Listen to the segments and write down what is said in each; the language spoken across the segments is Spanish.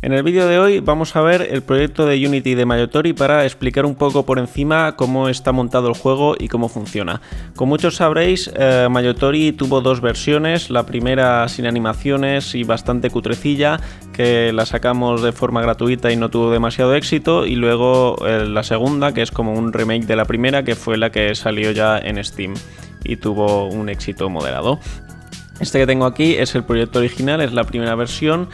En el vídeo de hoy vamos a ver el proyecto de Unity de Mayotori para explicar un poco por encima cómo está montado el juego y cómo funciona. Como muchos sabréis, Mayotori tuvo dos versiones, la primera sin animaciones y bastante cutrecilla, que la sacamos de forma gratuita y no tuvo demasiado éxito, y luego la segunda, que es como un remake de la primera, que fue la que salió ya en Steam y tuvo un éxito moderado. Este que tengo aquí es el proyecto original, es la primera versión.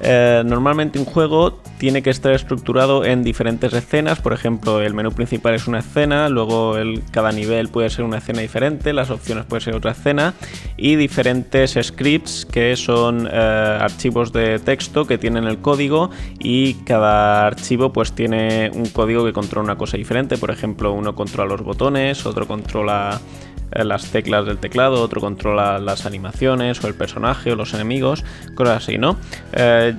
Normalmente un juego tiene que estar estructurado en diferentes escenas. Por ejemplo, el menú principal es una escena, luego cada nivel puede ser una escena diferente, las opciones pueden ser otra escena, y diferentes scripts, que son archivos de texto que tienen el código, y cada archivo pues tiene un código que controla una cosa diferente. Por ejemplo, uno controla los botones, otro controla las teclas del teclado, otro controla las animaciones o el personaje o los enemigos, cosas así, ¿no?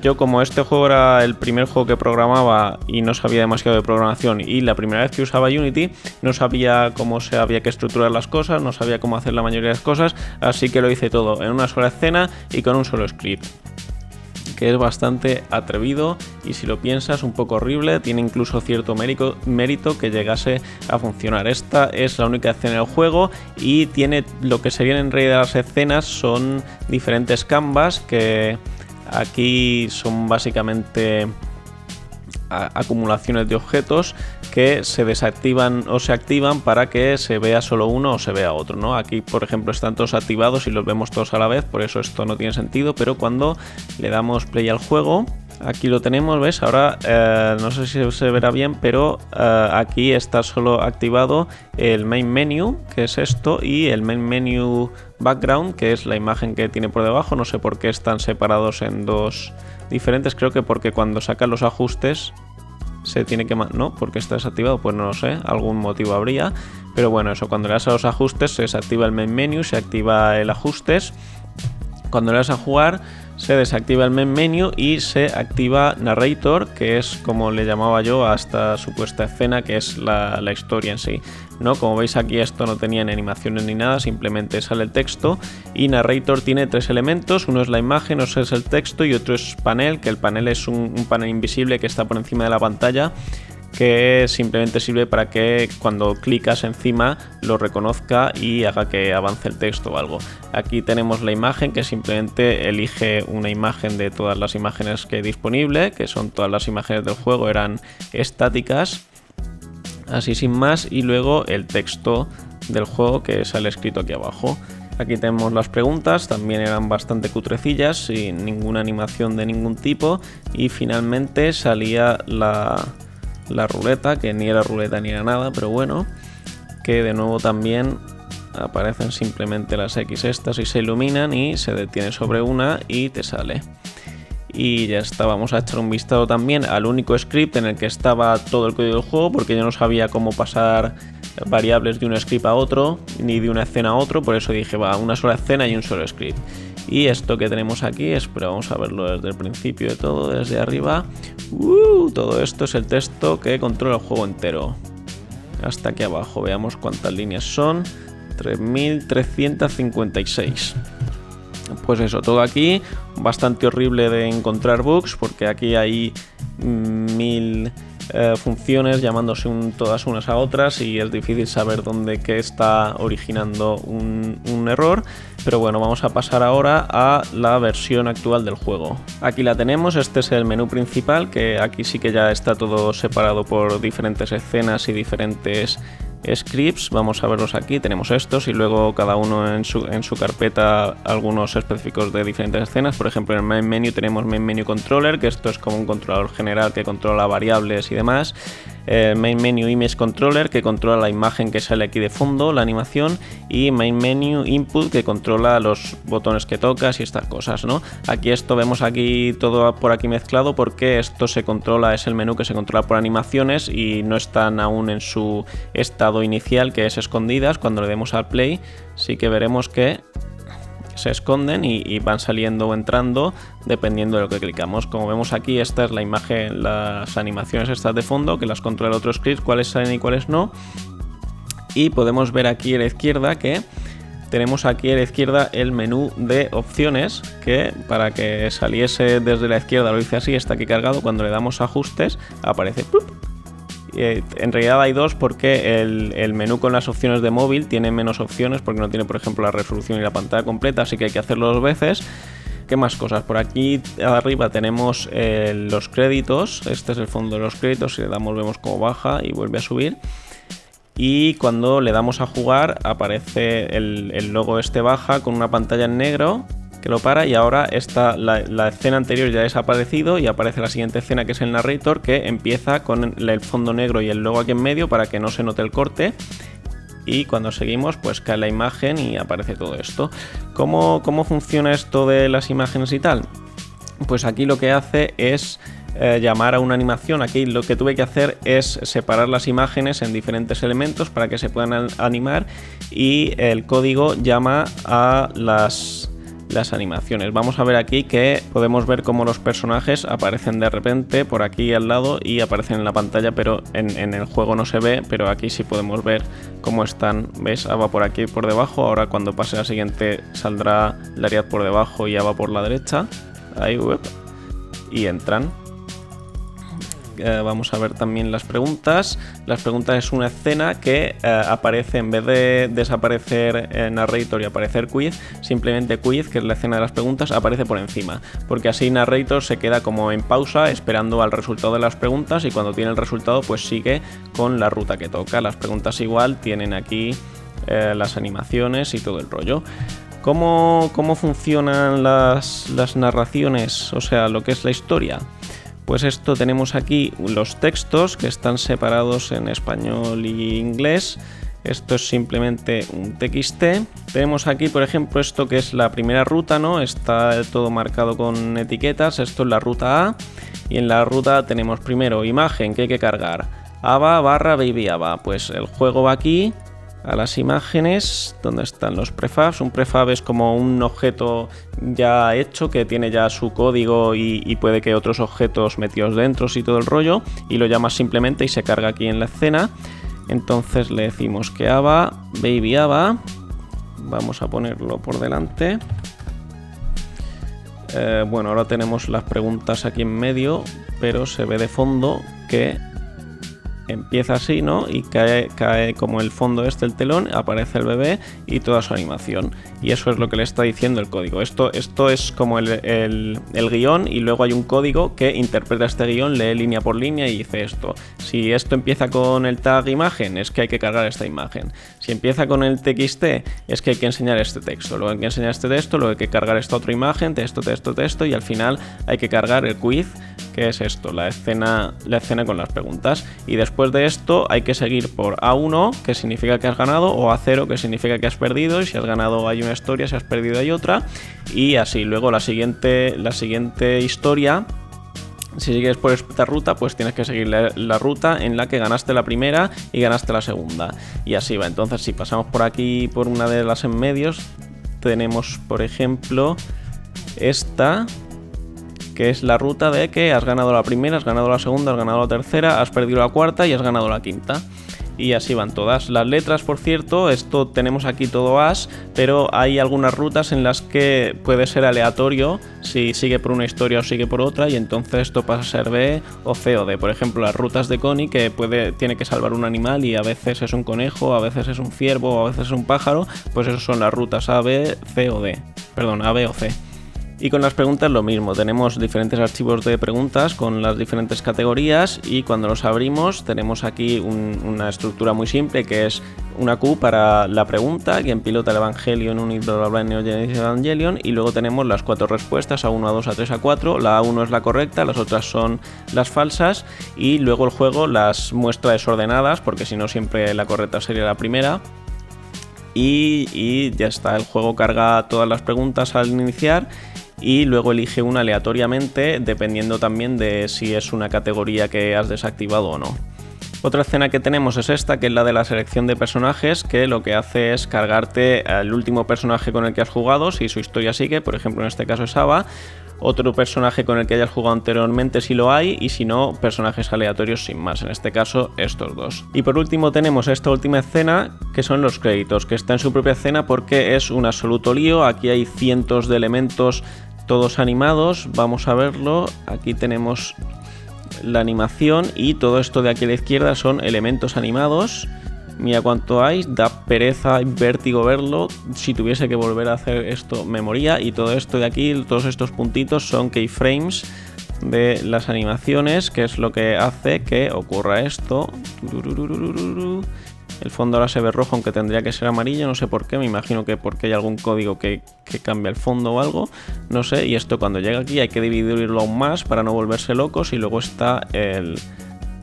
Yo, como este juego era el primer juego que programaba y no sabía demasiado de programación, y la primera vez que usaba Unity, no sabía cómo se había que estructurar las cosas, no sabía cómo hacer la mayoría de las cosas, así que lo hice todo en una sola escena y con un solo script, que es bastante atrevido y, si lo piensas, un poco horrible. Tiene incluso cierto mérito que llegase a funcionar. Esta es la única escena del juego y tiene lo que serían en realidad las escenas, son diferentes canvas que aquí son básicamente acumulaciones de objetos que se desactivan o se activan para que se vea solo uno o se vea otro, ¿no? Aquí, por ejemplo, están todos activados y los vemos todos a la vez, por eso esto no tiene sentido, pero cuando le damos play al juego, aquí lo tenemos, ¿ves? Ahora no sé si se verá bien, pero aquí está solo activado el main menu, que es esto, y el main menu background, que es la imagen que tiene por debajo. No sé por qué están separados en dos diferentes, creo que porque cuando sacan los ajustes se tiene que... ¿No? ¿Porque está desactivado? Pues no lo sé, algún motivo habría, pero bueno, eso, cuando le das a los ajustes se desactiva el main menu, se activa el ajustes. Cuando le das a jugar se desactiva el main menu y se activa Narrator, que es como le llamaba yo a esta supuesta escena, que es la historia en sí, ¿no? Como veis, aquí esto no tenía ni animaciones ni nada, simplemente sale el texto. Y Narrator tiene tres elementos: uno es la imagen, otro es el texto y otro es panel, que el panel es un panel invisible que está por encima de la pantalla, que simplemente sirve para que cuando clicas encima lo reconozca y haga que avance el texto o algo. Aquí tenemos la imagen, que simplemente elige una imagen de todas las imágenes que hay disponible, que son todas las imágenes del juego, eran estáticas, así sin más, y luego el texto del juego, que sale escrito aquí abajo. Aquí tenemos las preguntas, también eran bastante cutrecillas, sin ninguna animación de ningún tipo, y finalmente salía la ruleta, que ni era ruleta ni era nada, pero bueno, que de nuevo también aparecen simplemente las X estas y se iluminan y se detiene sobre una y te sale. Y ya está, vamos a echar un vistazo también al único script en el que estaba todo el código del juego, porque yo no sabía cómo pasar variables de un script a otro, ni de una escena a otro, por eso dije, va, una sola escena y un solo script. Y esto que tenemos aquí, pero vamos a verlo desde el principio de todo, desde arriba. Todo esto es el texto que controla el juego entero. Hasta aquí abajo, veamos cuántas líneas son. 3356. Pues eso, todo aquí, bastante horrible de encontrar bugs, porque aquí hay 1000 funciones llamándose todas unas a otras y es difícil saber qué está originando un error. Pero bueno, vamos a pasar ahora a la versión actual del juego. Aquí la tenemos, este es el menú principal, que aquí sí que ya está todo separado por diferentes escenas y diferentes scripts. Vamos a verlos aquí, tenemos estos y luego cada uno en su carpeta algunos específicos de diferentes escenas. Por ejemplo, en el main menu tenemos main menu controller, que esto es como un controlador general que controla variables y demás. Main menu image controller, que controla la imagen que sale aquí de fondo, la animación, y main menu input, que controla los botones que tocas y estas cosas, ¿no? Aquí esto vemos aquí todo por aquí mezclado, porque esto se controla, es el menú que se controla por animaciones y no están aún en su estado inicial, que es escondidas. Cuando le demos al play sí que veremos que se esconden y van saliendo o entrando dependiendo de lo que clicamos. Como vemos aquí, esta es la imagen, las animaciones estas de fondo, que las controla otro script, cuáles salen y cuáles no. Y podemos ver aquí a la izquierda que tenemos aquí a la izquierda el menú de opciones, que para que saliese desde la izquierda lo hice así, está aquí cargado. Cuando le damos a ajustes aparece ¡plup! En realidad hay dos, porque el menú con las opciones de móvil tiene menos opciones porque no tiene, por ejemplo, la resolución y la pantalla completa, así que hay que hacerlo dos veces. ¿Qué más cosas? Por aquí arriba tenemos los créditos. Este es el fondo de los créditos. Si le damos vemos cómo baja y vuelve a subir. Y cuando le damos a jugar aparece el logo baja con una pantalla en negro que lo para, y ahora la escena anterior ya ha desaparecido y aparece la siguiente escena, que es el narrator, que empieza con el fondo negro y el logo aquí en medio para que no se note el corte. Y cuando seguimos pues cae la imagen y aparece todo esto. ¿Cómo funciona esto de las imágenes y tal? Pues aquí lo que hace es llamar a una animación. Aquí lo que tuve que hacer es separar las imágenes en diferentes elementos para que se puedan animar, y el código llama a las animaciones. Vamos a ver aquí que podemos ver cómo los personajes aparecen de repente por aquí al lado y aparecen en la pantalla, pero en el juego no se ve, pero aquí sí podemos ver cómo están. ¿Ves? Ava por aquí por debajo. Ahora cuando pase la siguiente saldrá Lariat por debajo y Ava por la derecha. Ahí, y entran. Vamos a ver también las preguntas. Las preguntas es una escena que aparece, en vez de desaparecer narrator y aparecer quiz, simplemente quiz, que es la escena de las preguntas, aparece por encima, porque así narrator se queda como en pausa esperando al resultado de las preguntas, y cuando tiene el resultado pues sigue con la ruta que toca. Las preguntas igual tienen aquí las animaciones y todo el rollo. ¿Cómo funcionan las narraciones? O sea, lo que es la historia. Pues esto, tenemos aquí los textos que están separados en español y inglés. Esto es simplemente un TXT. Tenemos aquí, por ejemplo, esto que es la primera ruta, ¿no? Está todo marcado con etiquetas. Esto es la ruta A. Y en la ruta tenemos primero imagen que hay que cargar. Ava / baby Ava. Pues el juego va aquí a las imágenes donde están los prefabs. Un prefab es como un objeto ya hecho que tiene ya su código y puede que otros objetos metidos dentro y todo el rollo, y lo llamas simplemente y se carga aquí en la escena. Entonces le decimos que Ava, baby Ava, vamos a ponerlo por delante. Bueno, ahora tenemos las preguntas aquí en medio, pero se ve de fondo que empieza así, ¿no? Y cae como el fondo el telón, aparece el bebé y toda su animación. Y eso es lo que le está diciendo el código. Esto es como el guión, y luego hay un código que interpreta este guión, lee línea por línea y dice esto. Si esto empieza con el tag imagen, es que hay que cargar esta imagen. Si empieza con el TXT, es que hay que enseñar este texto. Luego hay que enseñar este texto, luego hay que cargar esta otra imagen, texto, y al final hay que cargar el quiz, que es esto, la escena con las preguntas. Y después de esto hay que seguir por A1, que significa que has ganado, o A0, que significa que has perdido, y si has ganado hay una historia, si has perdido hay otra, y así. Luego la siguiente historia, si sigues por esta ruta, pues tienes que seguir la ruta en la que ganaste la primera y ganaste la segunda, y así va. Entonces si pasamos por aquí, por una de las en medios, tenemos por ejemplo esta, que es la ruta de que has ganado la primera, has ganado la segunda, has ganado la tercera, has perdido la cuarta y has ganado la quinta. Y así van todas. Las letras, por cierto, esto tenemos aquí todo as, pero hay algunas rutas en las que puede ser aleatorio si sigue por una historia o sigue por otra, y entonces esto pasa a ser B o C o D. Por ejemplo, las rutas de Connie, que tiene que salvar un animal y a veces es un conejo, a veces es un ciervo, a veces es un pájaro, pues esas son las rutas A, B, C o D. Perdón, A, B o C. Y con las preguntas lo mismo, tenemos diferentes archivos de preguntas con las diferentes categorías, y cuando los abrimos tenemos aquí una estructura muy simple, que es una Q para la pregunta, quien pilota el Evangelion, Unit, bla bla bla, Neo Genesis Evangelion, y luego tenemos las 4 respuestas, A1, A2, A3, A4, la A1 es la correcta, las otras son las falsas, y luego el juego las muestra desordenadas, porque si no siempre la correcta sería la primera. Y ya está, el juego carga todas las preguntas al iniciar, y luego elige una aleatoriamente dependiendo también de si es una categoría que has desactivado o no. Otra escena que tenemos es esta, que es la de la selección de personajes, que lo que hace es cargarte al último personaje con el que has jugado, si su historia sigue, por ejemplo en este caso es Ava, otro personaje con el que hayas jugado anteriormente si lo hay, y si no, personajes aleatorios sin más, en este caso estos dos. Y por último tenemos esta última escena, que son los créditos, que está en su propia escena porque es un absoluto lío. Aquí hay cientos de elementos todos animados, vamos a verlo. Aquí tenemos la animación y todo esto de aquí a la izquierda son elementos animados. Mira cuánto hay, da pereza y vértigo verlo. Si tuviese que volver a hacer esto me moría. Y todo esto de aquí, todos estos puntitos son keyframes de las animaciones, que es lo que hace que ocurra esto. El fondo ahora se ve rojo, aunque tendría que ser amarillo, no sé por qué, me imagino que porque hay algún código que cambia el fondo o algo, no sé. Y esto cuando llega aquí hay que dividirlo aún más para no volverse locos. Y luego está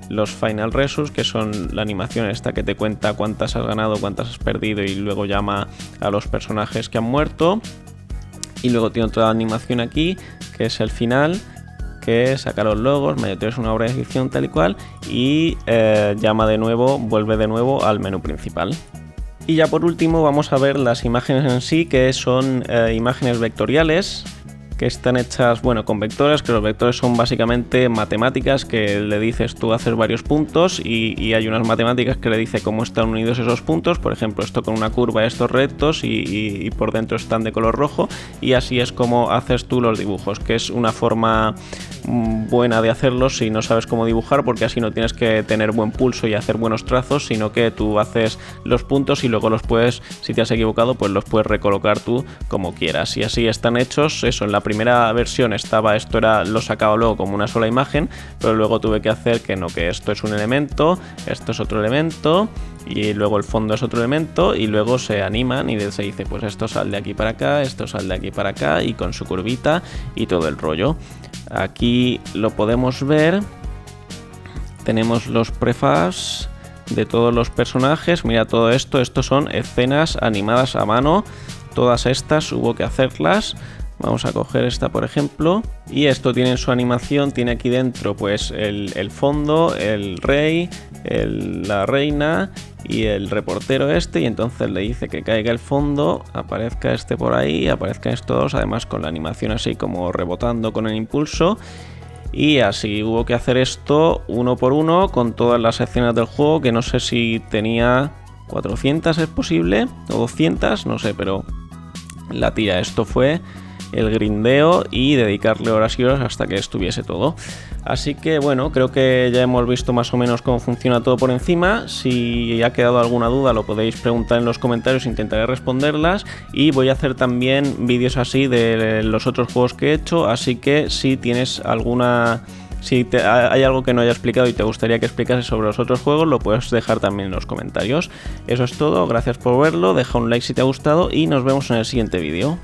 los final results, que son la animación esta que te cuenta cuántas has ganado, cuántas has perdido, y luego llama a los personajes que han muerto. Y luego tiene otra animación aquí, que es el final, que saca los logos, es una obra de edición tal y cual, y llama de nuevo, vuelve de nuevo al menú principal. Y ya por último vamos a ver las imágenes en sí, que son imágenes vectoriales, que están hechas, bueno, con vectores, que los vectores son básicamente matemáticas, que le dices tú hacer varios puntos y hay unas matemáticas que le dice cómo están unidos esos puntos. Por ejemplo, esto con una curva, estos rectos y por dentro están de color rojo, y así es como haces tú los dibujos, que es una forma buena de hacerlos si no sabes cómo dibujar, porque así no tienes que tener buen pulso y hacer buenos trazos, sino que tú haces los puntos y luego los puedes, si te has equivocado, pues los puedes recolocar tú como quieras. Y así están hechos. Eso, en la primera versión lo sacaba luego como una sola imagen, pero luego tuve que hacer que no, que esto es un elemento, esto es otro elemento, y luego el fondo es otro elemento, y luego se animan y se dice pues esto sale de aquí para acá, esto sale de aquí para acá, y con su curvita y todo el rollo. Aquí lo podemos ver, tenemos los prefabs de todos los personajes. Mira todo esto, estos son escenas animadas a mano, todas estas hubo que hacerlas. Vamos a coger esta por ejemplo, y esto tiene su animación, tiene aquí dentro pues el fondo, el rey, la reina y el reportero este, y entonces le dice que caiga el fondo, aparezca este por ahí, aparezcan estos dos, además con la animación así como rebotando con el impulso. Y así hubo que hacer esto uno por uno con todas las secciones del juego, que no sé si tenía 400 es posible, o 200, no sé, pero la tira, esto fue el grindeo y dedicarle horas y horas hasta que estuviese todo. Así que bueno, creo que ya hemos visto más o menos cómo funciona todo por encima. Si ha quedado alguna duda lo podéis preguntar en los comentarios, intentaré responderlas, y voy a hacer también vídeos así de los otros juegos que he hecho, así que si tienes alguna... Si hay algo que no haya explicado y te gustaría que explicase sobre los otros juegos, lo puedes dejar también en los comentarios. Eso es todo, gracias por verlo, deja un like si te ha gustado y nos vemos en el siguiente vídeo.